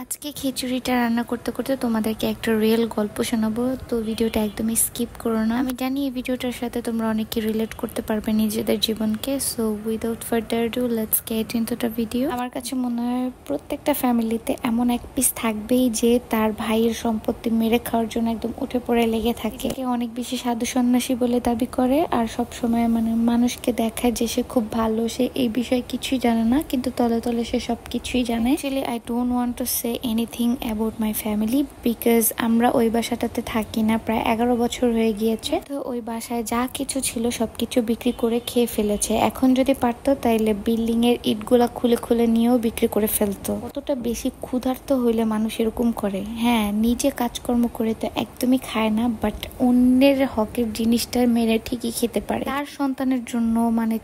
আজকে খিচুড়িটা রান্না করতে করতে তোমাদেরকে একটা রিয়েল গল্প শোনাবো, তো ভিডিওটা একদমই স্কিপ করো না। আমি জানি এই ভিডিওটার সাথে তোমরা অনেকে রিলেট করতে পারবে নিজেদের জীবনকে। So without further do let's get into the video. আমার কাছে মনে হয় প্রত্যেকটা ফ্যামিলিতে এমন এক পিস থাকবেই যে তার ভাইয়ের সম্পত্তি মেরে খাওয়ার জন্য একদম উঠে পড়ে লেগে থাকে। অনেক বেশি সাধু সন্ন্যাসী বলে দাবি করে আর সব সময় মানুষকে দেখায় যে সে খুব ভালো, সে এই বিষয়ে কিছুই জানে না, কিন্তু তলে তলে সে সব কিছুই জানে। Actually I don't want to say anything about my family because আমরা ওই বাসাটাতে থাকি না, প্রায় 11 বছর হয়ে গিয়েছে। তো ওই বাসায় যা কিছু ছিল সবকিছু বিক্রি করে খেয়ে ফেলেছে। এখন যদি পারতো তাইলে বিল্ডিং এর ইটগুলা খুলে খুলে নিয়েও বিক্রি করে ফেলতো। কতটা বেশি ক্ষুধার্ত হইলে মানুষ এরকম করে। হ্যাঁ, নিজে কাজকর্ম করে তো একদমই খায় না, বাট অন্যের হকের জিনিসটা মেরে ঠিকই খেতে পারে। তার সন্তানের জন্য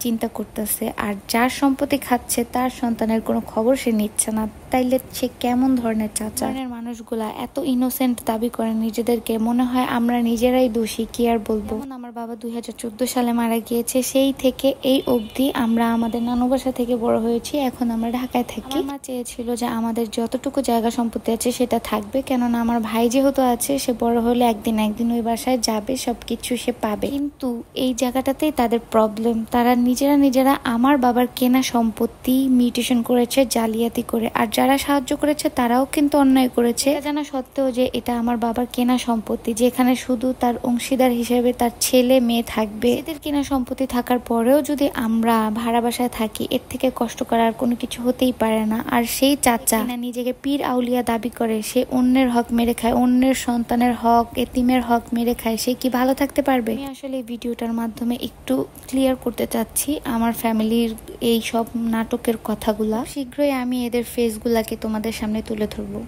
চিন্তা করতেছে, আর যার সম্পত্তি খাচ্ছে তার সন্তানের কোনো খবর সে নিচ্ছে না। তাইলে সে কেমন ধরনের চাচা? মানুষগুলা এত ইনোসেন্ট দাবি করে নিজেদেরকে, মনে হয় আমরা নিজেরাই দোষী। কি আর বলবো। আমার বাবা 2014 সালে মারা গিয়েছে, সেই থেকে এই অবধি আমরা আমাদের নানু বাসা থেকে বড় হয়েছি। এখন আমরা ঢাকায় থাকি। আমার মা চেয়েছিল যে আমাদের যতটুকু জায়গা সম্পত্তি আছে সেটা থাকবে, কেননা আমার ভাই যেহেতু আছে, সে বড় হলে একদিন ওই বাসায় যাবে, সবকিছু সে পাবে। কিন্তু এই জায়গাটাতেই তাদের প্রবলেম। তারা নিজেরা আমার বাবার কেনা সম্পত্তি মিউটেশন করেছে জালিয়াতি করে, আর যারা সাহায্য করেছে তারাও কিন্তু অন্যায় করেছে। জানা সত্ত্বেও যে এটা আমার বাবার কেনা সম্পত্তি, যেখানে শুধু তার অংশীদার হিসেবে তার ছেলে মেয়ে থাকবে। এদের কেনা সম্পত্তি থাকার পরেও যদি আমরা ভাড়া বাসায় থাকি, এর থেকে কষ্ট করার কোনো কিছু হতেই পারে না। আর সেই চাচা নিজেকে পীর আউলিয়া দাবি করে, সে অন্যের হক মেরে খায়, অন্যের সন্তানের হক, এতিমের হক মেরে খায়, সে কি ভালো থাকতে পারবে? আমি আসলে এই ভিডিওটার মাধ্যমে একটু ক্লিয়ার করতে চাচ্ছি আমার ফ্যামিলির এই সব নাটকের কথাগুলা। শীঘ্রই আমি এদের ফেসগুলাকে তোমাদের সামনে তুলে ধরবো।